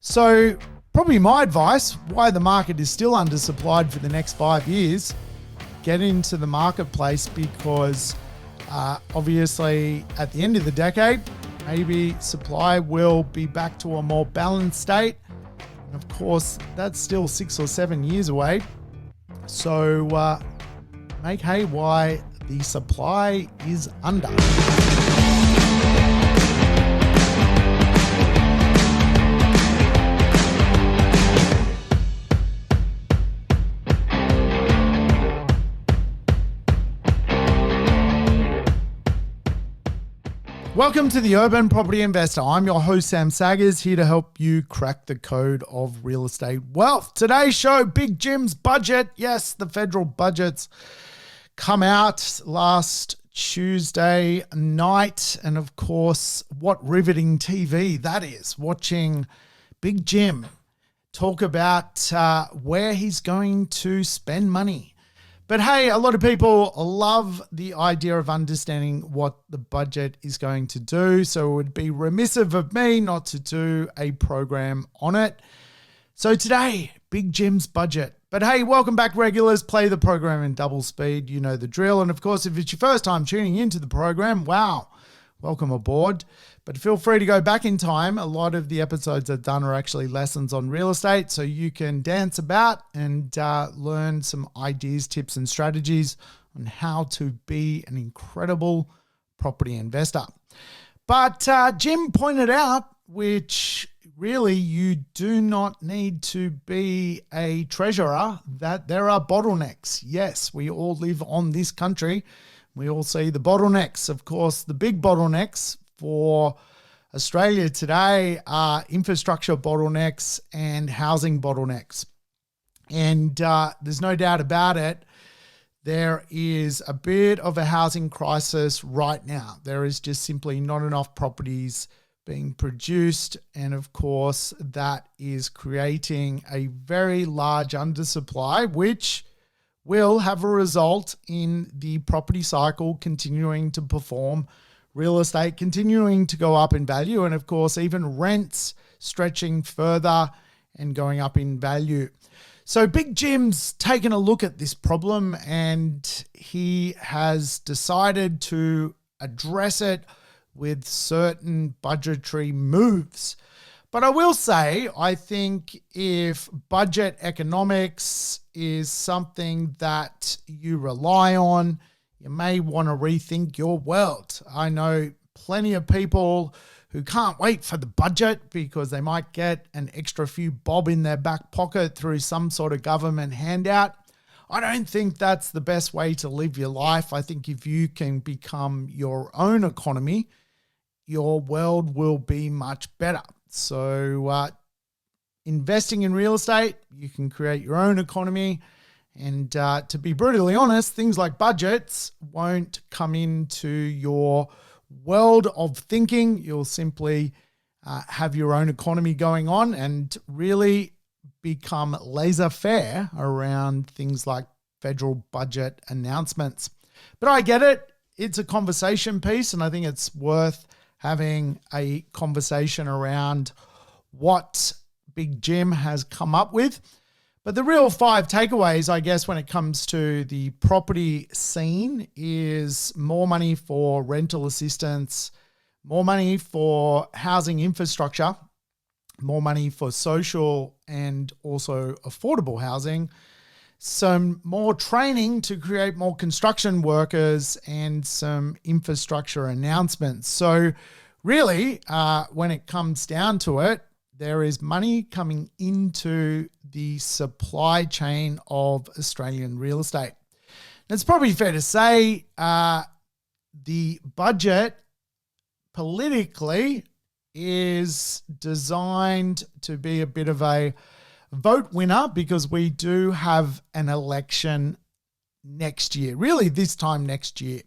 So probably my advice, why the market is still undersupplied for the next 5 years, get into the marketplace because obviously at the end of the decade, maybe supply will be back to a more balanced state. And of course, that's still 6 or 7 years away. So make hay why the supply is under. Welcome to the Urban Property Investor. I'm your host, Sam Saggers, here to help you crack the code of real estate wealth. Today's show, Big Jim's budget. Yes, the federal budgets come out last Tuesday night. And of course, what riveting TV that is, watching Big Jim talk about where he's going to spend money. But hey, a lot of people love the idea of understanding what the budget is going to do. So it would be remiss of me not to do a program on it. So today, Big Jim's budget. But hey, welcome back regulars. Play the program in double speed. You know the drill. And of course, if it's your first time tuning into the program, wow, welcome aboard. But feel free to go back in time. A lot of the episodes I've done are actually lessons on real estate, so you can dance about and learn some ideas, tips, and strategies on how to be an incredible property investor. But Jim pointed out, which really you do not need to be a treasurer, that there are bottlenecks. Yes, we all live on this country. We all see the bottlenecks. Of course, the big bottlenecks for Australia today are infrastructure bottlenecks and housing bottlenecks. And there's no doubt about it, there is a bit of a housing crisis right now. There is just simply not enough properties being produced. And of course, that is creating a very large undersupply, which will have a result in the property cycle continuing to perform, real estate continuing to go up in value, and of course, even rents stretching further and going up in value. So Big Jim's taken a look at this problem and he has decided to address it with certain budgetary moves. But I will say, I think if budget economics is something that you rely on, you may want to rethink your world. I know plenty of people who can't wait for the budget because they might get an extra few bob in their back pocket through some sort of government handout. I don't think that's the best way to live your life. I think if you can become your own economy, your world will be much better. So investing in real estate, you can create your own economy. And to be brutally honest, things like budgets won't come into your world of thinking. You'll simply have your own economy going on and really become laissez-faire around things like federal budget announcements. But I get it. It's a conversation piece, and I think it's worth having a conversation around what Big Jim has come up with. But the real 5 takeaways, I guess, when it comes to the property scene is more money for rental assistance, more money for housing infrastructure, more money for social and also affordable housing, some more training to create more construction workers, and some infrastructure announcements. So really, when it comes down to it, there is money coming into the supply chain of Australian real estate. It's probably fair to say the budget politically is designed to be a bit of a vote winner because we do have an election next year, really this time next year.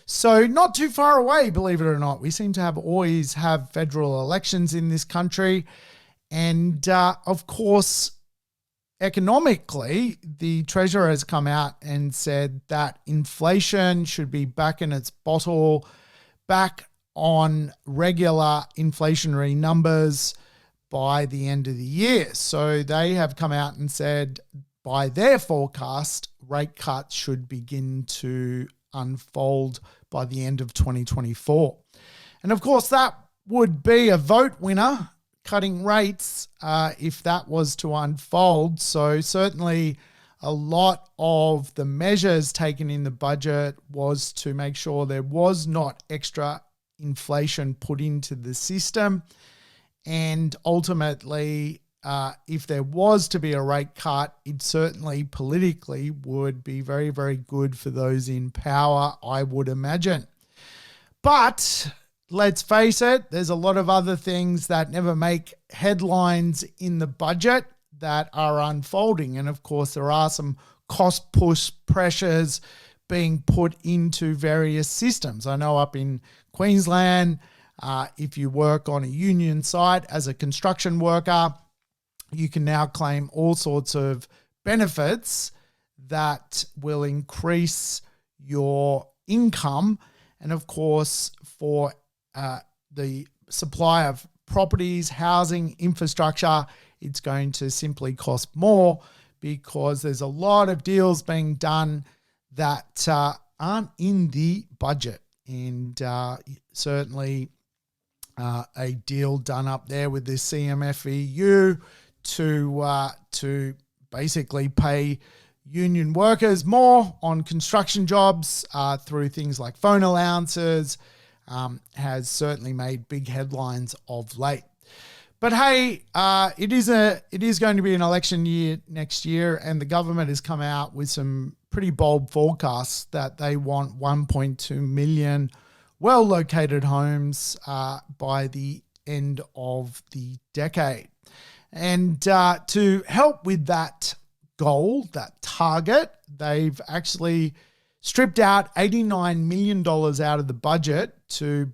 So not too far away, believe it or not. We seem to always have federal elections in this country. And of course, economically, the Treasurer has come out and said that inflation should be back in its bottle, back on regular inflationary numbers by the end of the year. So they have come out and said by their forecast, rate cuts should begin to unfold by the end of 2024. And of course, that would be a vote winner, cutting rates, if that was to unfold. So certainly a lot of the measures taken in the budget was to make sure there was not extra inflation put into the system. And ultimately, if there was to be a rate cut, it certainly politically would be very, very good for those in power, I would imagine. But let's face it, there's a lot of other things that never make headlines in the budget that are unfolding. And of course, there are some cost push pressures being put into various systems. I know up in Queensland, if you work on a union site as a construction worker, you can now claim all sorts of benefits that will increase your income. And of course, for the supply of properties, housing, infrastructure, it's going to simply cost more because there's a lot of deals being done that aren't in the budget. And certainly a deal done up there with the CMFEU to basically pay union workers more on construction jobs through things like phone allowances has certainly made big headlines of late. But hey, it is going to be an election year next year, and the government has come out with some pretty bold forecasts that they want 1.2 million well-located homes by the end of the decade. And to help with that goal, that target, they've actually stripped out $89 million out of the budget to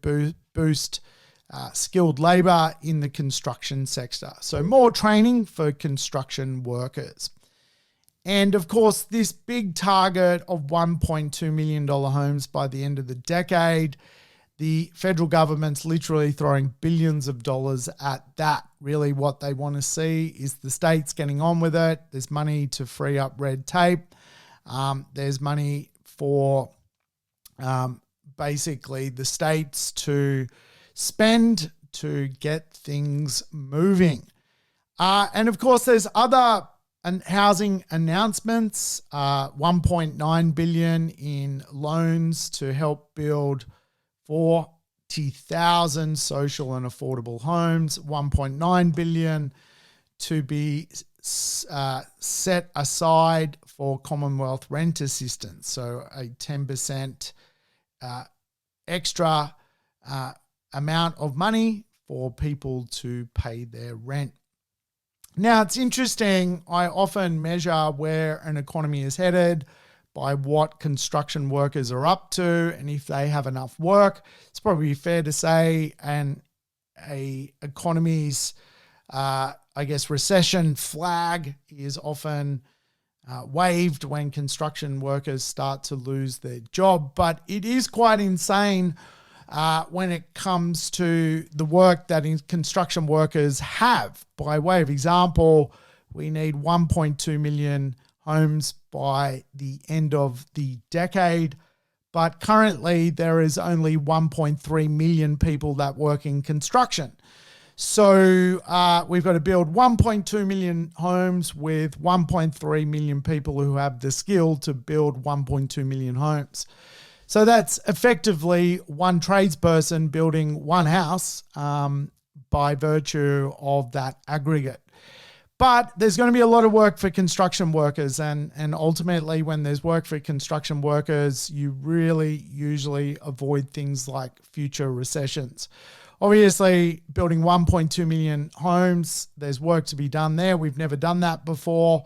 boost skilled labour in the construction sector. So more training for construction workers. And of course, this big target of $1.2 million homes by the end of the decade, the federal government's literally throwing billions of dollars at that. Really what they want to see is the states getting on with it. There's money to free up red tape. There's money for basically the states to spend to get things moving. And of course, there's other housing announcements, $1.9 billion in loans to help build 40,000 social and affordable homes, $1.9 billion to be set aside for Commonwealth rent assistance, so a 10% extra amount of money for people to pay their rent. Now, it's interesting, I often measure where an economy is headed by what construction workers are up to and if they have enough work. It's probably fair to say an economy's, recession flag is often waved when construction workers start to lose their job. But it is quite insane when it comes to the work that construction workers have. By way of example, we need 1.2 million homes by the end of the decade, but currently there is only 1.3 million people that work in construction. So we've got to build 1.2 million homes with 1.3 million people who have the skill to build 1.2 million homes. So that's effectively one tradesperson building one house by virtue of that aggregate. But there's going to be a lot of work for construction workers, and ultimately when there's work for construction workers, you really usually avoid things like future recessions. Obviously, building 1.2 million homes, there's work to be done there. We've never done that before.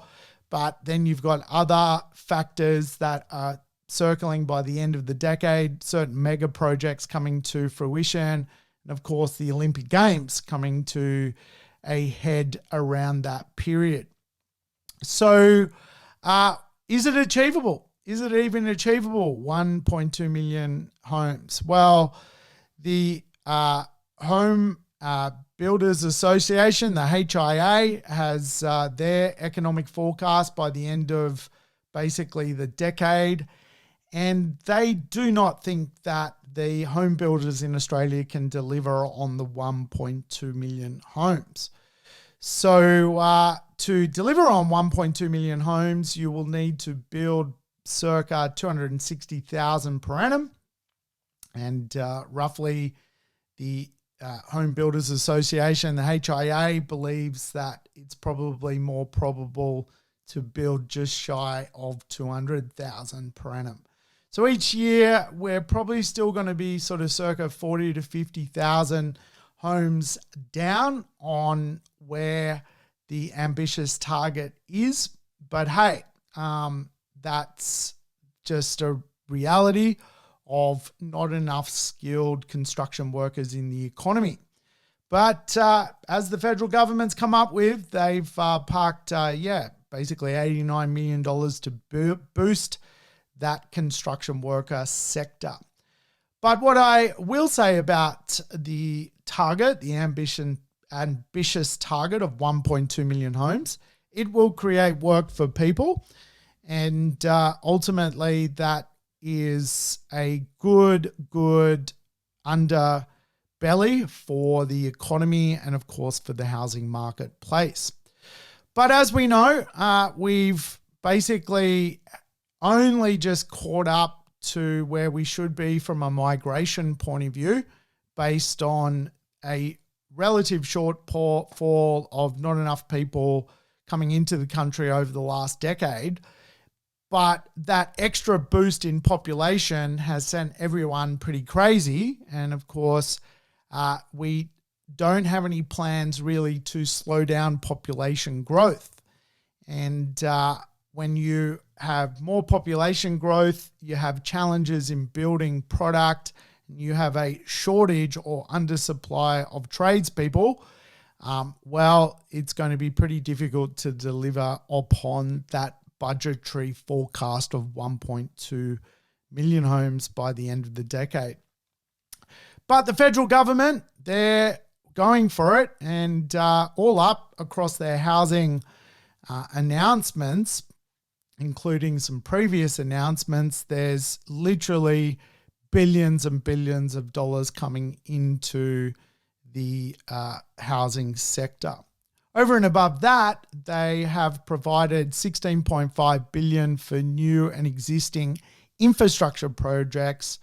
But then you've got other factors that are circling by the end of the decade, certain mega projects coming to fruition, and of course the Olympic Games coming to a head around that period. So is it achievable? Is it even achievable? 1.2 million homes. Well, the home Builders Association, the HIA, has their economic forecast by the end of basically the decade. And they do not think that the home builders in Australia can deliver on the 1.2 million homes. So to deliver on 1.2 million homes, you will need to build circa 260,000 per annum. And roughly the Home Builders Association, the HIA, believes that it's probably more probable to build just shy of 200,000 per annum. So each year, we're probably still going to be sort of circa 40 to 50,000 homes down on where the ambitious target is. But hey, that's just a reality of not enough skilled construction workers in the economy. But as the federal government's come up with, they've parked, basically $89 million to boost that construction worker sector. But what I will say about the target, the ambitious target of 1.2 million homes, it will create work for people. And ultimately, that is a good underbelly for the economy and, of course, for the housing marketplace. But as we know, we've basically only just caught up to where we should be from a migration point of view based on a relative shortfall of not enough people coming into the country over the last decade. But that extra boost in population has sent everyone pretty crazy. And of course, we don't have any plans really to slow down population growth. And when you have more population growth, you have challenges in building product, and you have a shortage or undersupply of tradespeople, it's going to be pretty difficult to deliver upon that budgetary forecast of 1.2 million homes by the end of the decade. But the federal government, they're going for it, and all up across their housing announcements, including some previous announcements, there's literally billions and billions of dollars coming into the housing sector. Over and above that, they have provided $16.5 billion for new and existing infrastructure projects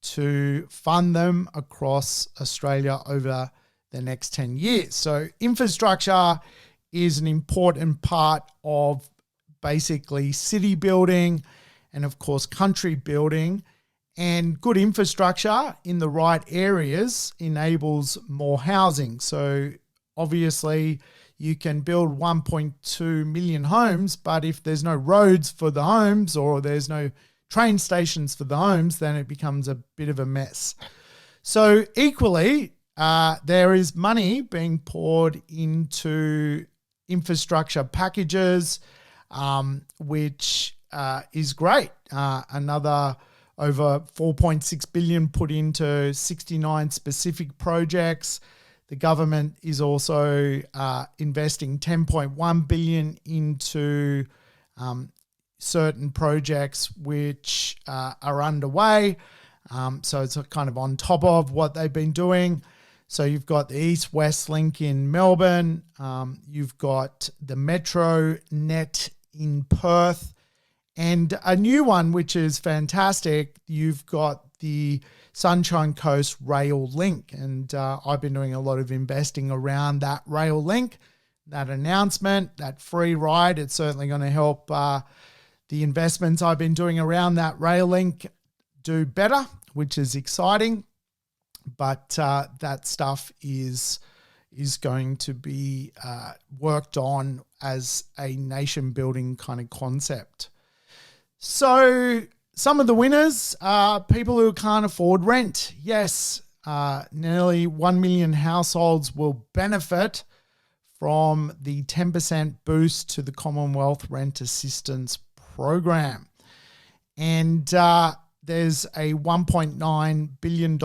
to fund them across Australia over the next 10 years. So infrastructure is an important part of basically city building and, of course, country building. And good infrastructure in the right areas enables more housing. So obviously, you can build 1.2 million homes, but if there's no roads for the homes or there's no train stations for the homes, then it becomes a bit of a mess. So equally, there is money being poured into infrastructure packages, which is great. Another over $4.6 billion put into 69 specific projects. The government is also investing $10.1 billion into certain projects which are underway. So it's kind of on top of what they've been doing. So you've got the East-West link in Melbourne. You've got the Metro Net in Perth. And a new one, which is fantastic, you've got the Sunshine Coast Rail Link. And I've been doing a lot of investing around that rail link, that announcement, that free ride. It's certainly going to help the investments I've been doing around that rail link do better, which is exciting. But that stuff is going to be worked on as a nation-building kind of concept. So some of the winners are people who can't afford rent. Yes, nearly 1 million households will benefit from the 10% boost to the Commonwealth Rent Assistance Program. And there's a $1.9 billion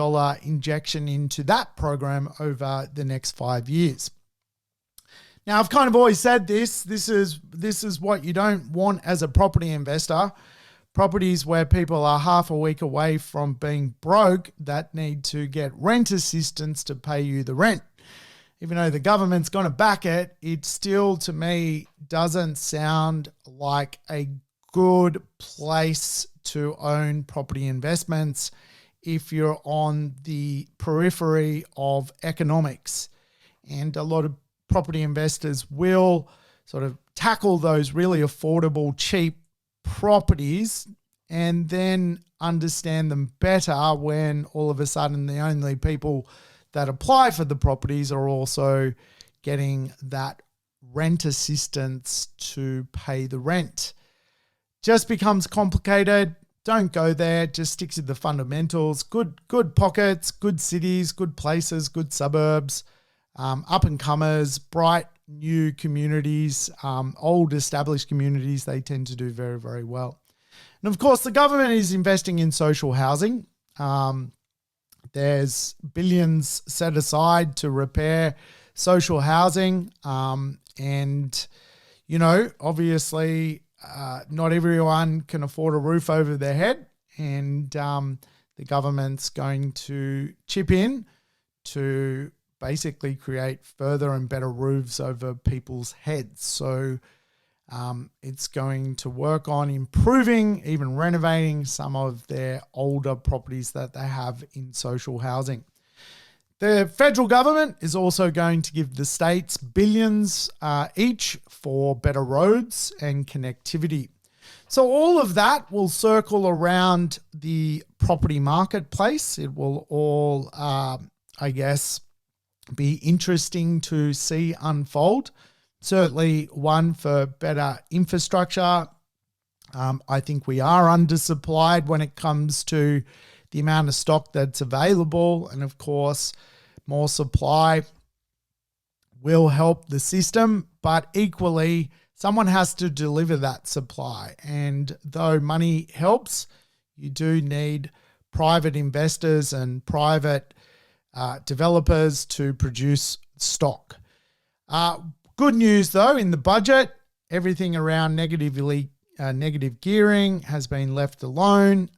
injection into that program over the next 5 years. Now, I've kind of always said this. This is what you don't want as a property investor. Properties where people are half a week away from being broke that need to get rent assistance to pay you the rent. Even though the government's going to back it, it still, to me, doesn't sound like a good place to own property investments if you're on the periphery of economics. And a lot of property investors will sort of tackle those really affordable, cheap properties and then understand them better when all of a sudden the only people that apply for the properties are also getting that rent assistance to pay the rent. Just becomes complicated. Don't go there. Just stick to the fundamentals. Good pockets, good cities, good places, good suburbs, up and comers, bright new communities, old established communities. They tend to do very, very well. And of course, the government is investing in social housing. There's billions set aside to repair social housing. And, you know, obviously not everyone can afford a roof over their head. And the government's going to chip in to basically create further and better roofs over people's heads. So it's going to work on improving, even renovating some of their older properties that they have in social housing. The federal government is also going to give the states billions each for better roads and connectivity. So all of that will circle around the property marketplace. It will all, I guess, be interesting to see unfold. Certainly one for better infrastructure. I think we are undersupplied when it comes to the amount of stock that's available. And of course, more supply will help the system, but equally, someone has to deliver that supply. And though money helps, you do need private investors and private developers to produce stock. Good news though, in the budget, everything around negative gearing has been left alone.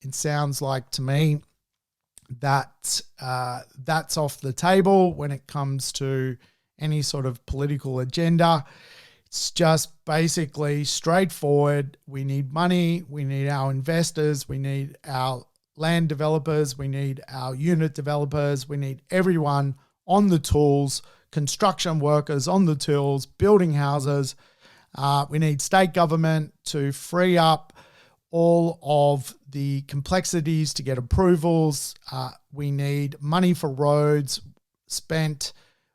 It sounds like to me that that's off the table when it comes to any sort of political agenda. It's just basically straightforward. We need money. We need our investors. We need our land developers. We need our unit developers. We need everyone on the tools, construction workers on the tools, building houses. We need state government to free up all of the complexities to get approvals. We need money for roads spent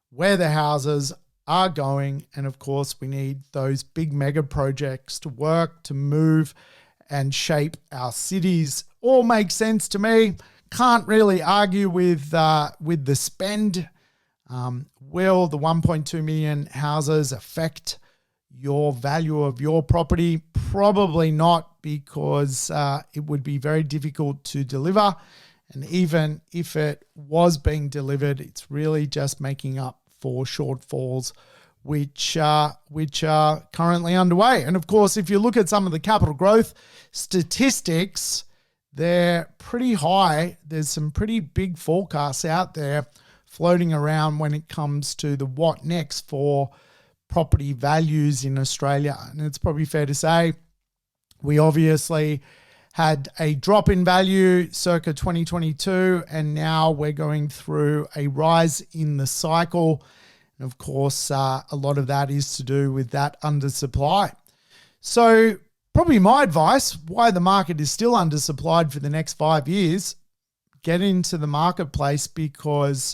where the houses are going. And of course, we need those big mega projects to work, to move and shape our cities. All makes sense to me. Can't really argue with the spend. Will the 1.2 million houses affect your value of your property? Probably not, because it would be very difficult to deliver. And even if it was being delivered, it's really just making up for shortfalls which are currently underway. And of course, if you look at some of the capital growth statistics, they're pretty high. There's some pretty big forecasts out there floating around when it comes to the what next for property values in Australia. And it's probably fair to say we obviously had a drop in value circa 2022, and now we're going through a rise in the cycle. And of course, a lot of that is to do with that undersupply. So probably my advice, why the market is still undersupplied for the next 5 years, get into the marketplace, because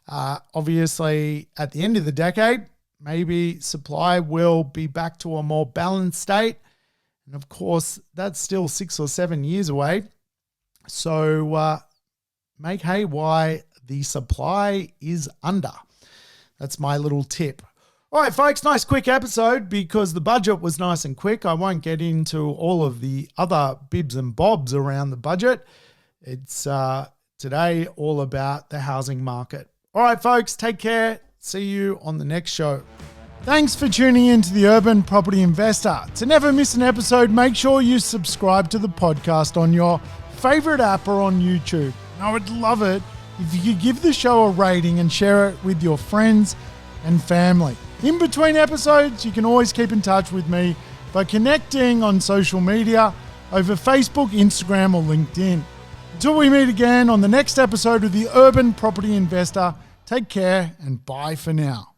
obviously at the end of the decade, maybe supply will be back to a more balanced state. And of course, that's still 6 or 7 years away. So make hay while the supply is under. That's my little tip. All right, folks, nice quick episode because the budget was nice and quick. I won't get into all of the other bibs and bobs around the budget. It's today all about the housing market. All right, folks, take care. See you on the next show. Thanks for tuning in to the Urban Property Investor. To never miss an episode, make sure you subscribe to the podcast on your favorite app or on YouTube. And I would love it if you could give the show a rating and share it with your friends and family. In between episodes, you can always keep in touch with me by connecting on social media over Facebook, Instagram, or LinkedIn. Until we meet again on the next episode of the Urban Property Investor, take care and bye for now.